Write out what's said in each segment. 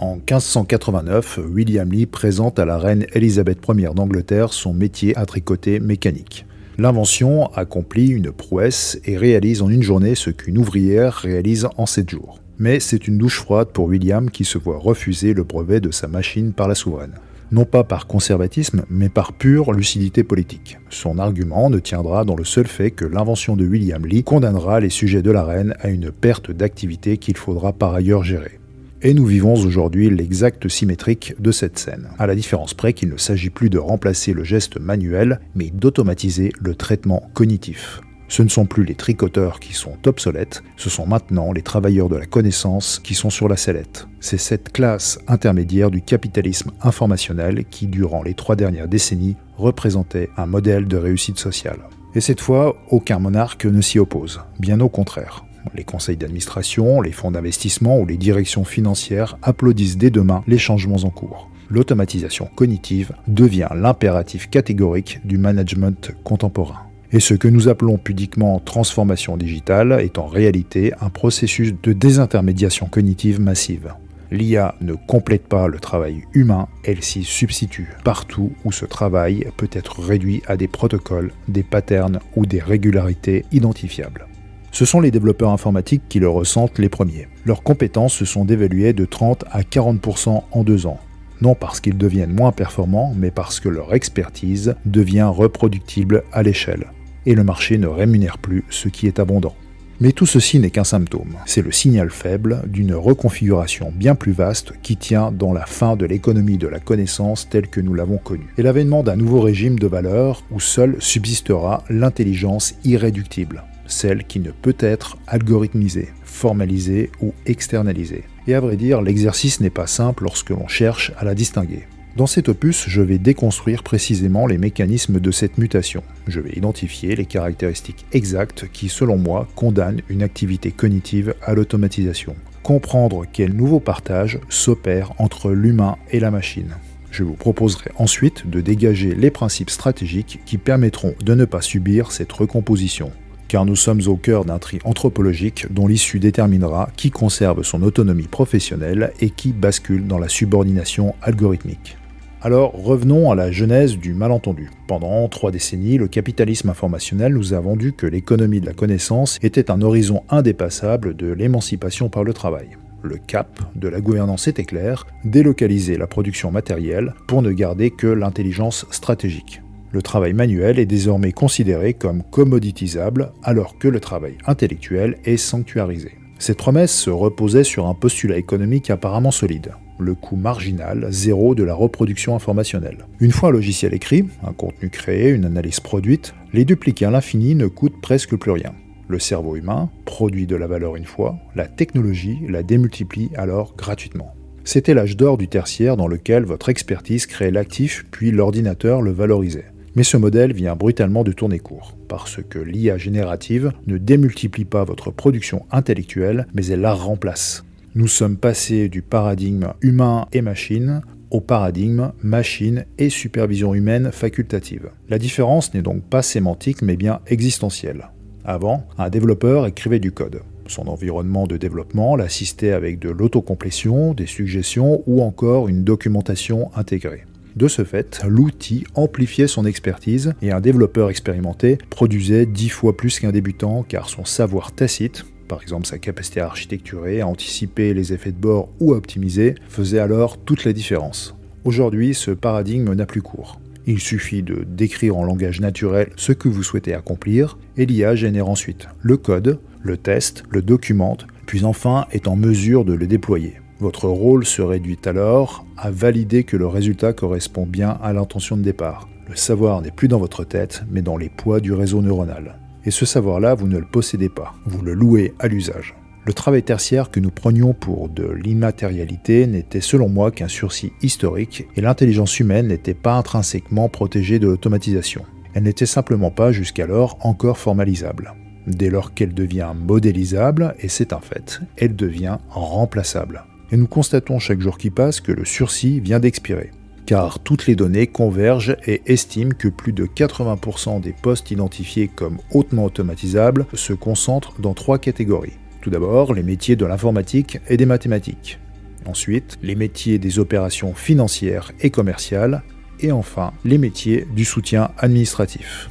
En 1589, William Lee présente à la reine Élisabeth Ier d'Angleterre son métier à tricoter mécanique. L'invention accomplit une prouesse et réalise en une journée ce qu'une ouvrière réalise en 7 jours. Mais c'est une douche froide pour William qui se voit refuser le brevet de sa machine par la souveraine. Non pas par conservatisme, mais par pure lucidité politique. Son argument ne tiendra dans le seul fait que l'invention de William Lee condamnera les sujets de la reine à une perte d'activité qu'il faudra par ailleurs gérer. Et nous vivons aujourd'hui l'exacte symétrique de cette scène, à la différence près qu'il ne s'agit plus de remplacer le geste manuel, mais d'automatiser le traitement cognitif. Ce ne sont plus les tricoteurs qui sont obsolètes, ce sont maintenant les travailleurs de la connaissance qui sont sur la sellette. C'est cette classe intermédiaire du capitalisme informationnel qui, durant les 3 dernières décennies, représentait un modèle de réussite sociale. Et cette fois, aucun monarque ne s'y oppose, bien au contraire. Les conseils d'administration, les fonds d'investissement ou les directions financières applaudissent dès demain les changements en cours. L'automatisation cognitive devient l'impératif catégorique du management contemporain. Et ce que nous appelons pudiquement transformation digitale est en réalité un processus de désintermédiation cognitive massive. L'IA ne complète pas le travail humain, elle s'y substitue partout où ce travail peut être réduit à des protocoles, des patterns ou des régularités identifiables. Ce sont les développeurs informatiques qui le ressentent les premiers. Leurs compétences se sont dévaluées de 30 à 40% en 2 ans. Non parce qu'ils deviennent moins performants, mais parce que leur expertise devient reproductible à l'échelle. Et le marché ne rémunère plus ce qui est abondant. Mais tout ceci n'est qu'un symptôme. C'est le signal faible d'une reconfiguration bien plus vaste qui tient dans la fin de l'économie de la connaissance telle que nous l'avons connue. Et l'avènement d'un nouveau régime de valeurs où seule subsistera l'intelligence irréductible. Celle qui ne peut être algorithmisée, formalisée ou externalisée. Et à vrai dire, l'exercice n'est pas simple lorsque l'on cherche à la distinguer. Dans cet opus, je vais déconstruire précisément les mécanismes de cette mutation. Je vais identifier les caractéristiques exactes qui, selon moi, condamnent une activité cognitive à l'automatisation. Comprendre quel nouveau partage s'opère entre l'humain et la machine. Je vous proposerai ensuite de dégager les principes stratégiques qui permettront de ne pas subir cette recomposition. Car nous sommes au cœur d'un tri anthropologique dont l'issue déterminera qui conserve son autonomie professionnelle et qui bascule dans la subordination algorithmique. Alors revenons à la genèse du malentendu. Pendant 3 décennies, le capitalisme informationnel nous a vendu que l'économie de la connaissance était un horizon indépassable de l'émancipation par le travail. Le cap de la gouvernance était clair, délocaliser la production matérielle pour ne garder que l'intelligence stratégique. Le travail manuel est désormais considéré comme commoditisable alors que le travail intellectuel est sanctuarisé. Cette promesse se reposait sur un postulat économique apparemment solide, le coût marginal zéro de la reproduction informationnelle. Une fois un logiciel écrit, un contenu créé, une analyse produite, les dupliquer à l'infini ne coûtent presque plus rien. Le cerveau humain produit de la valeur une fois, la technologie la démultiplie alors gratuitement. C'était l'âge d'or du tertiaire dans lequel votre expertise créait l'actif puis l'ordinateur le valorisait. Mais ce modèle vient brutalement de tourner court, parce que l'IA générative ne démultiplie pas votre production intellectuelle, mais elle la remplace. Nous sommes passés du paradigme humain et machine au paradigme machine et supervision humaine facultative. La différence n'est donc pas sémantique, mais bien existentielle. Avant, un développeur écrivait du code. Son environnement de développement l'assistait avec de l'autocomplétion, des suggestions ou encore une documentation intégrée. De ce fait, l'outil amplifiait son expertise et un développeur expérimenté produisait 10 fois plus qu'un débutant car son savoir tacite, par exemple sa capacité à architecturer, à anticiper les effets de bord ou à optimiser, faisait alors toute la différence. Aujourd'hui, ce paradigme n'a plus cours. Il suffit de décrire en langage naturel ce que vous souhaitez accomplir et l'IA génère ensuite le code, le teste, le documente, puis enfin est en mesure de le déployer. Votre rôle se réduit alors à valider que le résultat correspond bien à l'intention de départ. Le savoir n'est plus dans votre tête, mais dans les poids du réseau neuronal. Et ce savoir-là, vous ne le possédez pas, vous le louez à l'usage. Le travail tertiaire que nous prenions pour de l'immatérialité n'était selon moi qu'un sursis historique, et l'intelligence humaine n'était pas intrinsèquement protégée de l'automatisation. Elle n'était simplement pas jusqu'alors encore formalisable. Dès lors qu'elle devient modélisable, et c'est un fait, elle devient remplaçable. Et nous constatons chaque jour qui passe que le sursis vient d'expirer. Car toutes les données convergent et estiment que plus de 80% des postes identifiés comme hautement automatisables se concentrent dans 3 catégories. Tout d'abord, les métiers de l'informatique et des mathématiques. Ensuite, les métiers des opérations financières et commerciales. Et enfin, les métiers du soutien administratif.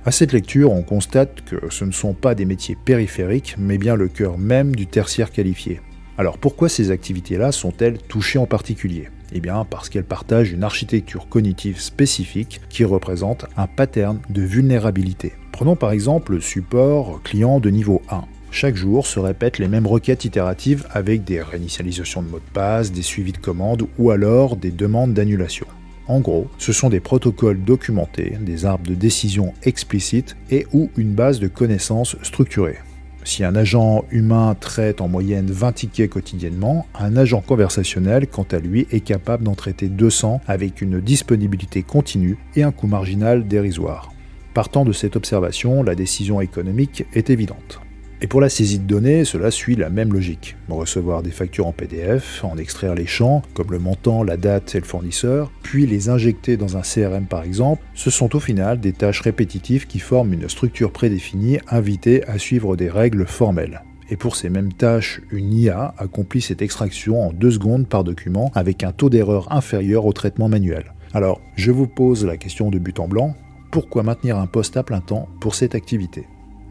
À cette lecture, on constate que ce ne sont pas des métiers périphériques, mais bien le cœur même du tertiaire qualifié. Alors pourquoi ces activités-là sont-elles touchées en particulier ? Eh bien parce qu'elles partagent une architecture cognitive spécifique qui représente un pattern de vulnérabilité. Prenons par exemple le support client de niveau 1. Chaque jour se répètent les mêmes requêtes itératives avec des réinitialisations de mots de passe, des suivis de commandes ou alors des demandes d'annulation. En gros, ce sont des protocoles documentés, des arbres de décision explicites et ou une base de connaissances structurée. Si un agent humain traite en moyenne 20 tickets quotidiennement, un agent conversationnel, quant à lui, est capable d'en traiter 200 avec une disponibilité continue et un coût marginal dérisoire. Partant de cette observation, la décision économique est évidente. Et pour la saisie de données, cela suit la même logique. Recevoir des factures en PDF, en extraire les champs, comme le montant, la date et le fournisseur, puis les injecter dans un CRM par exemple, ce sont au final des tâches répétitives qui forment une structure prédéfinie invitée à suivre des règles formelles. Et pour ces mêmes tâches, une IA accomplit cette extraction en 2 secondes par document avec un taux d'erreur inférieur au traitement manuel. Alors, je vous pose la question de but en blanc, pourquoi maintenir un poste à plein temps pour cette activité ?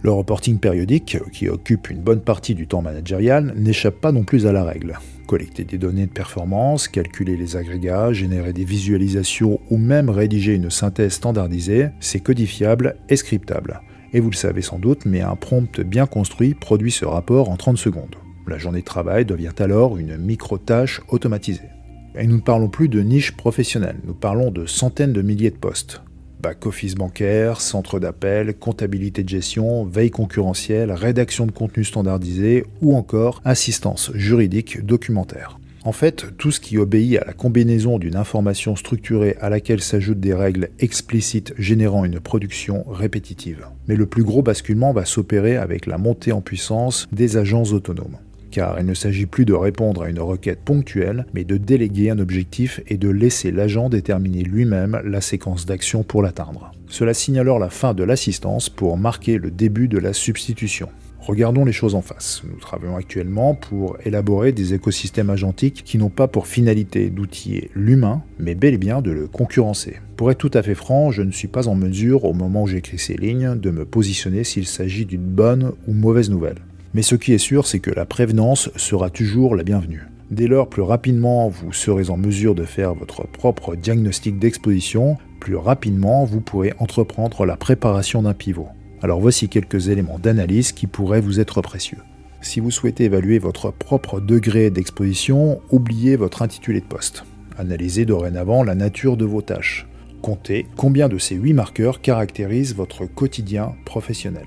Le reporting périodique, qui occupe une bonne partie du temps managérial, n'échappe pas non plus à la règle. Collecter des données de performance, calculer les agrégats, générer des visualisations ou même rédiger une synthèse standardisée, c'est codifiable et scriptable. Et vous le savez sans doute, mais un prompt bien construit produit ce rapport en 30 secondes. La journée de travail devient alors une micro-tâche automatisée. Et nous ne parlons plus de niche professionnelle, nous parlons de centaines de milliers de postes. Back-office bancaire, centre d'appel, comptabilité de gestion, veille concurrentielle, rédaction de contenu standardisé ou encore assistance juridique documentaire. En fait, tout ce qui obéit à la combinaison d'une information structurée à laquelle s'ajoutent des règles explicites générant une production répétitive. Mais le plus gros basculement va s'opérer avec la montée en puissance des agents autonomes. Car il ne s'agit plus de répondre à une requête ponctuelle, mais de déléguer un objectif et de laisser l'agent déterminer lui-même la séquence d'action pour l'atteindre. Cela signe alors la fin de l'assistance pour marquer le début de la substitution. Regardons les choses en face. Nous travaillons actuellement pour élaborer des écosystèmes agentiques qui n'ont pas pour finalité d'outiller l'humain, mais bel et bien de le concurrencer. Pour être tout à fait franc, je ne suis pas en mesure, au moment où j'écris ces lignes, de me positionner s'il s'agit d'une bonne ou mauvaise nouvelle. Mais ce qui est sûr, c'est que la prévenance sera toujours la bienvenue. Dès lors, plus rapidement vous serez en mesure de faire votre propre diagnostic d'exposition, plus rapidement vous pourrez entreprendre la préparation d'un pivot. Alors voici quelques éléments d'analyse qui pourraient vous être précieux. Si vous souhaitez évaluer votre propre degré d'exposition, oubliez votre intitulé de poste. Analysez dorénavant la nature de vos tâches. Comptez combien de ces 8 marqueurs caractérisent votre quotidien professionnel.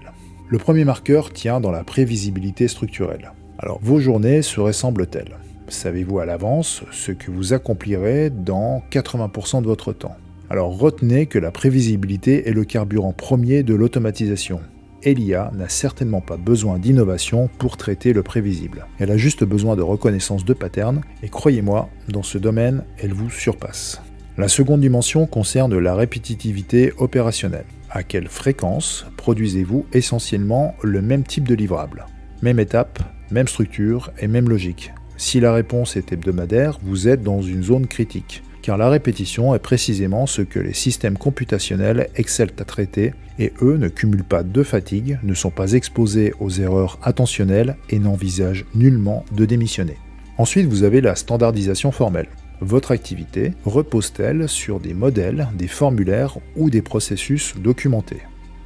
Le premier marqueur tient dans la prévisibilité structurelle. Alors, vos journées se ressemblent-elles ? Savez-vous à l'avance ce que vous accomplirez dans 80% de votre temps ? Alors, retenez que la prévisibilité est le carburant premier de l'automatisation. Et l'IA n'a certainement pas besoin d'innovation pour traiter le prévisible. Elle a juste besoin de reconnaissance de patterns, et croyez-moi, dans ce domaine, elle vous surpasse. La seconde dimension concerne la répétitivité opérationnelle. À quelle fréquence produisez-vous essentiellement le même type de livrable ? Même étape, même structure et même logique. Si la réponse est hebdomadaire, vous êtes dans une zone critique, car la répétition est précisément ce que les systèmes computationnels excellent à traiter, et eux ne cumulent pas de fatigue, ne sont pas exposés aux erreurs attentionnelles et n'envisagent nullement de démissionner. Ensuite, vous avez la standardisation formelle. Votre activité repose-t-elle sur des modèles, des formulaires ou des processus documentés ?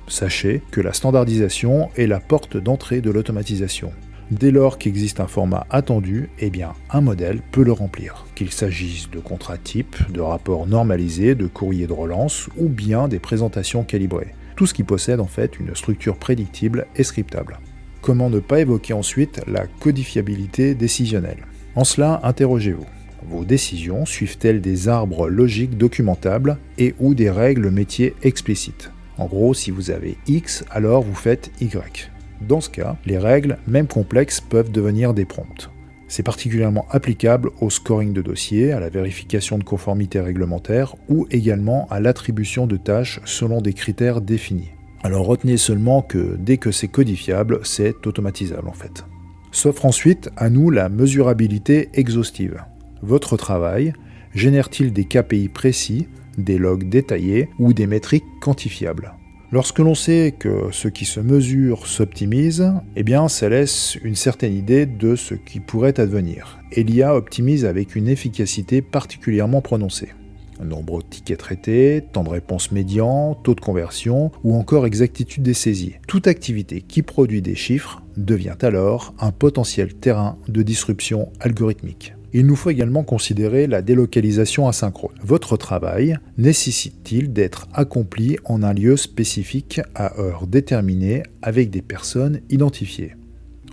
Sachez que la standardisation est la porte d'entrée de l'automatisation. Dès lors qu'existe un format attendu, eh bien un modèle peut le remplir. Qu'il s'agisse de contrats types, de rapports normalisés, de courriers de relance ou bien des présentations calibrées. Tout ce qui possède en fait une structure prédictible et scriptable. Comment ne pas évoquer ensuite la codifiabilité décisionnelle ? En cela, interrogez-vous. Vos décisions suivent-elles des arbres logiques documentables et ou des règles métiers explicites ? En gros, si vous avez X, alors vous faites Y. Dans ce cas, les règles, même complexes, peuvent devenir des prompts. C'est particulièrement applicable au scoring de dossiers, à la vérification de conformité réglementaire ou également à l'attribution de tâches selon des critères définis. Alors retenez seulement que dès que c'est codifiable, c'est automatisable en fait. S'offre ensuite à nous la mesurabilité exhaustive. Votre travail génère-t-il des KPI précis, des logs détaillés ou des métriques quantifiables ? Lorsque l'on sait que ce qui se mesure s'optimise, eh bien ça laisse une certaine idée de ce qui pourrait advenir. Et l'IA optimise avec une efficacité particulièrement prononcée. Nombre de tickets traités, temps de réponse médian, taux de conversion ou encore exactitude des saisies. Toute activité qui produit des chiffres devient alors un potentiel terrain de disruption algorithmique. Il nous faut également considérer la délocalisation asynchrone. Votre travail nécessite-t-il d'être accompli en un lieu spécifique à heure déterminée avec des personnes identifiées ?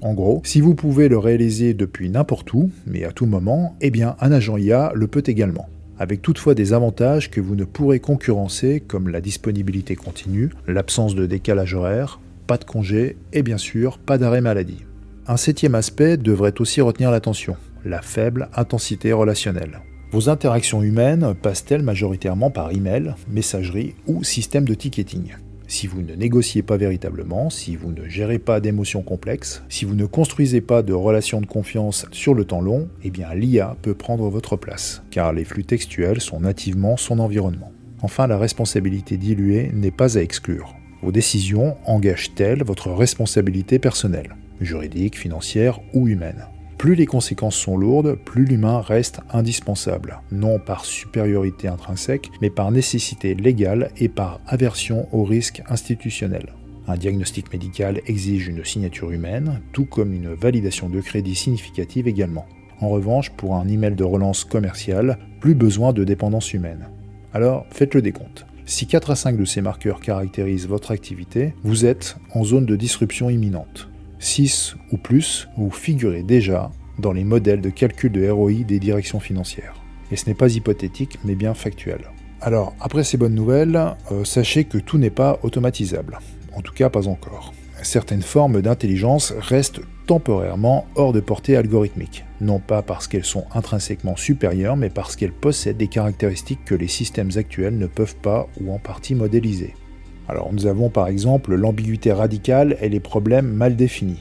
En gros, si vous pouvez le réaliser depuis n'importe où, mais à tout moment, eh bien un agent IA le peut également. Avec toutefois des avantages que vous ne pourrez concurrencer comme la disponibilité continue, l'absence de décalage horaire, pas de congé et bien sûr pas d'arrêt maladie. Un 7e aspect devrait aussi retenir l'attention, la faible intensité relationnelle. Vos interactions humaines passent-elles majoritairement par email, messagerie ou système de ticketing ? Si vous ne négociez pas véritablement, si vous ne gérez pas d'émotions complexes, si vous ne construisez pas de relations de confiance sur le temps long, eh bien l'IA peut prendre votre place, car les flux textuels sont nativement son environnement. Enfin, la responsabilité diluée n'est pas à exclure. Vos décisions engagent-elles votre responsabilité personnelle, juridique, financière ou humaine ? Plus les conséquences sont lourdes, plus l'humain reste indispensable, non par supériorité intrinsèque, mais par nécessité légale et par aversion au risque institutionnel. Un diagnostic médical exige une signature humaine, tout comme une validation de crédit significative également. En revanche, pour un email de relance commerciale, plus besoin de dépendance humaine. Alors, faites le décompte. Si 4 à 5 de ces marqueurs caractérisent votre activité, vous êtes en zone de disruption imminente. 6 ou plus, vous figurez déjà dans les modèles de calcul de ROI des directions financières. Et ce n'est pas hypothétique, mais bien factuel. Alors, après ces bonnes nouvelles, sachez que tout n'est pas automatisable. En tout cas, pas encore. Certaines formes d'intelligence restent temporairement hors de portée algorithmique. Non pas parce qu'elles sont intrinsèquement supérieures, mais parce qu'elles possèdent des caractéristiques que les systèmes actuels ne peuvent pas ou en partie modéliser. Alors nous avons par exemple l'ambiguïté radicale et les problèmes mal définis.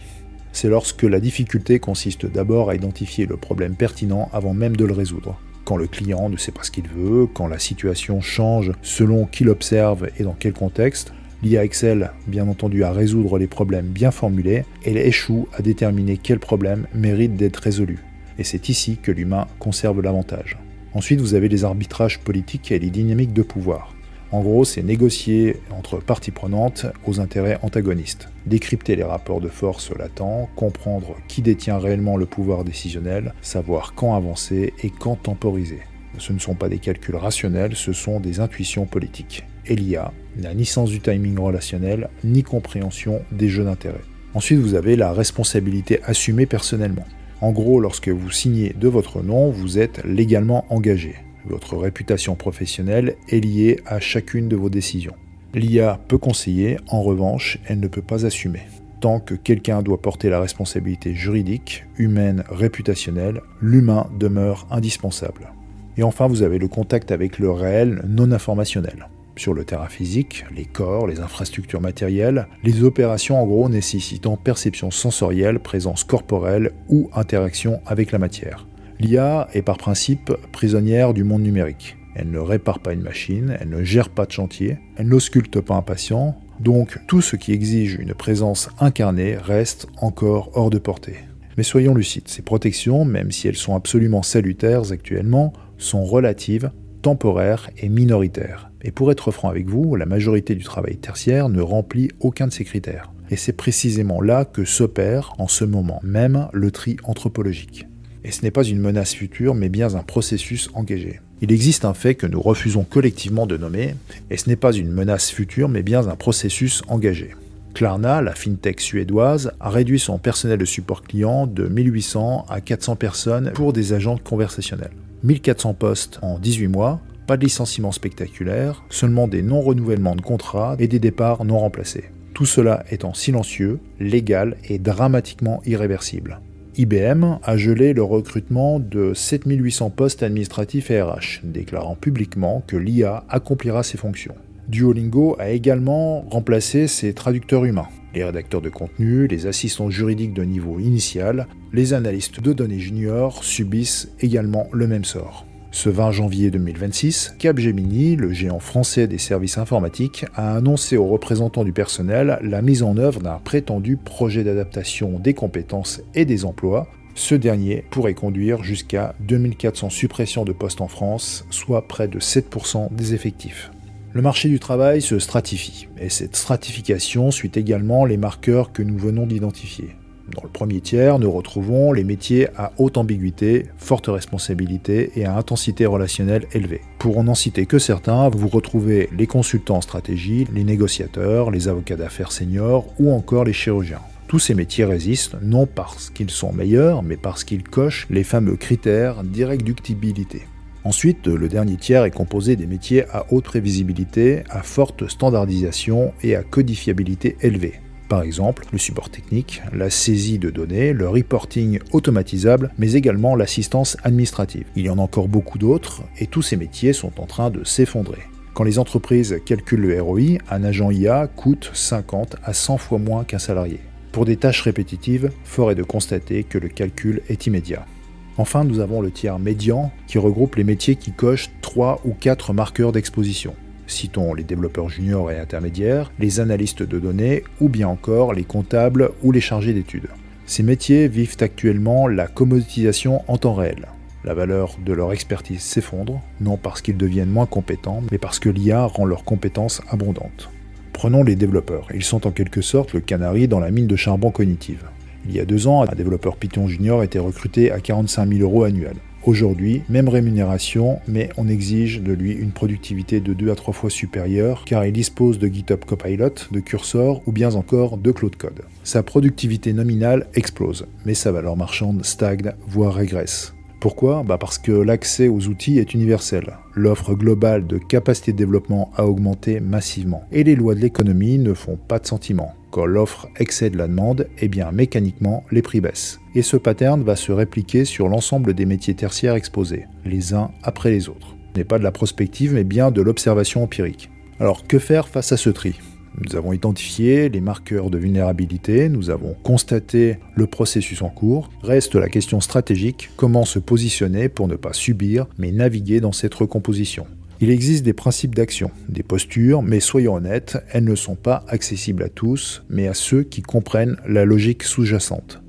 C'est lorsque la difficulté consiste d'abord à identifier le problème pertinent avant même de le résoudre. Quand le client ne sait pas ce qu'il veut, quand la situation change selon qui l'observe et dans quel contexte, l'IA excelle bien entendu à résoudre les problèmes bien formulés et elle échoue à déterminer quel problème mérite d'être résolu. Et c'est ici que l'humain conserve l'avantage. Ensuite vous avez les arbitrages politiques et les dynamiques de pouvoir. En gros, c'est négocier entre parties prenantes aux intérêts antagonistes, décrypter les rapports de force latents, comprendre qui détient réellement le pouvoir décisionnel, savoir quand avancer et quand temporiser. Ce ne sont pas des calculs rationnels, ce sont des intuitions politiques. Et l'IA n'a ni sens du timing relationnel, ni compréhension des jeux d'intérêt. Ensuite, vous avez la responsabilité assumée personnellement. En gros, lorsque vous signez de votre nom, vous êtes légalement engagé. Votre réputation professionnelle est liée à chacune de vos décisions. L'IA peut conseiller, en revanche, elle ne peut pas assumer. Tant que quelqu'un doit porter la responsabilité juridique, humaine, réputationnelle, l'humain demeure indispensable. Et enfin, vous avez le contact avec le réel non informationnel. Sur le terrain physique, les corps, les infrastructures matérielles, les opérations en gros nécessitant perception sensorielle, présence corporelle ou interaction avec la matière. L'IA est par principe prisonnière du monde numérique. Elle ne répare pas une machine, elle ne gère pas de chantier, elle n'ausculte pas un patient, donc tout ce qui exige une présence incarnée reste encore hors de portée. Mais soyons lucides, ces protections, même si elles sont absolument salutaires actuellement, sont relatives, temporaires et minoritaires. Et pour être franc avec vous, la majorité du travail tertiaire ne remplit aucun de ces critères. Et c'est précisément là que s'opère, en ce moment même, le tri anthropologique. Et ce n'est pas une menace future, mais bien un processus engagé. Il existe un fait que nous refusons collectivement de nommer, et ce n'est pas une menace future, mais bien un processus engagé. Klarna, la fintech suédoise, a réduit son personnel de support client de 1800 à 400 personnes pour des agents conversationnels. 1400 postes en 18 mois, pas de licenciements spectaculaires, seulement des non-renouvellements de contrats et des départs non remplacés. Tout cela étant silencieux, légal et dramatiquement irréversible. IBM a gelé le recrutement de 7800 postes administratifs et RH, déclarant publiquement que l'IA accomplira ses fonctions. Duolingo a également remplacé ses traducteurs humains. Les rédacteurs de contenu, les assistants juridiques de niveau initial, les analystes de données juniors subissent également le même sort. Ce 20 janvier 2026, Capgemini, le géant français des services informatiques, a annoncé aux représentants du personnel la mise en œuvre d'un prétendu projet d'adaptation des compétences et des emplois. Ce dernier pourrait conduire jusqu'à 2400 suppressions de postes en France, soit près de 7% des effectifs. Le marché du travail se stratifie, et cette stratification suit également les marqueurs que nous venons d'identifier. Dans le premier tiers, nous retrouvons les métiers à haute ambiguïté, forte responsabilité et à intensité relationnelle élevée. Pour n'en citer que certains, vous retrouvez les consultants en stratégie, les négociateurs, les avocats d'affaires seniors ou encore les chirurgiens. Tous ces métiers résistent non parce qu'ils sont meilleurs, mais parce qu'ils cochent les fameux critères d'irréductibilité. Ensuite, le dernier tiers est composé des métiers à haute prévisibilité, à forte standardisation et à codifiabilité élevée. Par exemple, le support technique, la saisie de données, le reporting automatisable, mais également l'assistance administrative. Il y en a encore beaucoup d'autres, et tous ces métiers sont en train de s'effondrer. Quand les entreprises calculent le ROI, un agent IA coûte 50 à 100 fois moins qu'un salarié. Pour des tâches répétitives, fort est de constater que le calcul est immédiat. Enfin, nous avons le tiers médian qui regroupe les métiers qui cochent 3 ou 4 marqueurs d'exposition. Citons les développeurs juniors et intermédiaires, les analystes de données ou bien encore les comptables ou les chargés d'études. Ces métiers vivent actuellement la commoditisation en temps réel. La valeur de leur expertise s'effondre, non parce qu'ils deviennent moins compétents, mais parce que l'IA rend leurs compétences abondantes. Prenons les développeurs, ils sont en quelque sorte le canari dans la mine de charbon cognitive. Il y a 2 ans, un développeur Python junior était recruté à 45 000 € annuels. Aujourd'hui, même rémunération, mais on exige de lui une productivité de 2 à 3 fois supérieure car il dispose de GitHub Copilot, de Cursor ou bien encore de Claude Code. Sa productivité nominale explose, mais sa valeur marchande stagne, voire régresse. Pourquoi ? Parce que l'accès aux outils est universel. L'offre globale de capacité de développement a augmenté massivement. Et les lois de l'économie ne font pas de sentiment. Quand l'offre excède la demande, mécaniquement, les prix baissent. Et ce pattern va se répliquer sur l'ensemble des métiers tertiaires exposés, les uns après les autres. Ce n'est pas de la prospective, mais bien de l'observation empirique. Alors, que faire face à ce tri ? Nous avons identifié les marqueurs de vulnérabilité, nous avons constaté le processus en cours. Reste la question stratégique, comment se positionner pour ne pas subir, mais naviguer dans cette recomposition. Il existe des principes d'action, des postures, mais soyons honnêtes, elles ne sont pas accessibles à tous, mais à ceux qui comprennent la logique sous-jacente.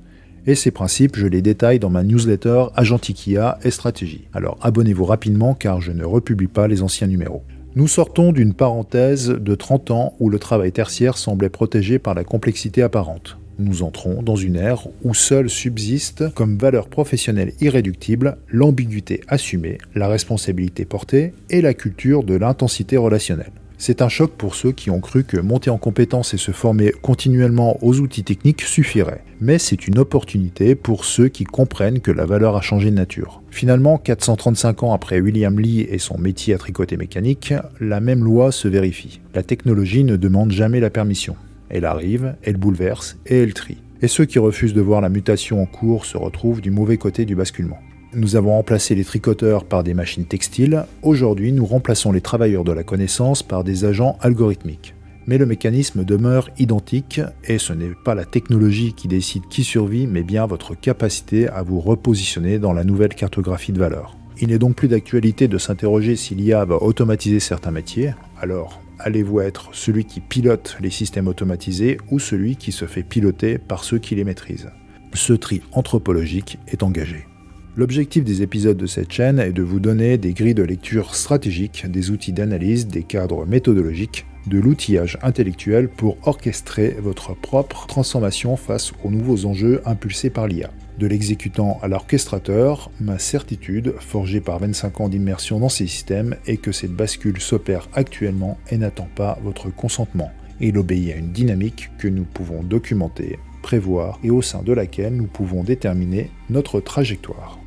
Et ces principes, je les détaille dans ma newsletter Agentic IA et Stratégie. Alors abonnez-vous rapidement car je ne republie pas les anciens numéros. Nous sortons d'une parenthèse de 30 ans où le travail tertiaire semblait protégé par la complexité apparente. Nous entrons dans une ère où seul subsiste, comme valeur professionnelle irréductible, l'ambiguïté assumée, la responsabilité portée et la culture de l'intensité relationnelle. C'est un choc pour ceux qui ont cru que monter en compétences et se former continuellement aux outils techniques suffirait. Mais c'est une opportunité pour ceux qui comprennent que la valeur a changé de nature. Finalement, 435 ans après William Lee et son métier à tricoter mécanique, la même loi se vérifie. La technologie ne demande jamais la permission. Elle arrive, elle bouleverse et elle trie. Et ceux qui refusent de voir la mutation en cours se retrouvent du mauvais côté du basculement. Nous avons remplacé les tricoteurs par des machines textiles. Aujourd'hui, nous remplaçons les travailleurs de la connaissance par des agents algorithmiques. Mais le mécanisme demeure identique et ce n'est pas la technologie qui décide qui survit, mais bien votre capacité à vous repositionner dans la nouvelle cartographie de valeur. Il n'est donc plus d'actualité de s'interroger si l'IA va automatiser certains métiers. Alors, allez-vous être celui qui pilote les systèmes automatisés ou celui qui se fait piloter par ceux qui les maîtrisent ? Ce tri anthropologique est engagé. L'objectif des épisodes de cette chaîne est de vous donner des grilles de lecture stratégiques, des outils d'analyse, des cadres méthodologiques, de l'outillage intellectuel pour orchestrer votre propre transformation face aux nouveaux enjeux impulsés par l'IA. De l'exécutant à l'orchestrateur, ma certitude, forgée par 25 ans d'immersion dans ces systèmes, est que cette bascule s'opère actuellement et n'attend pas votre consentement. Il obéit à une dynamique que nous pouvons documenter, prévoir et au sein de laquelle nous pouvons déterminer notre trajectoire.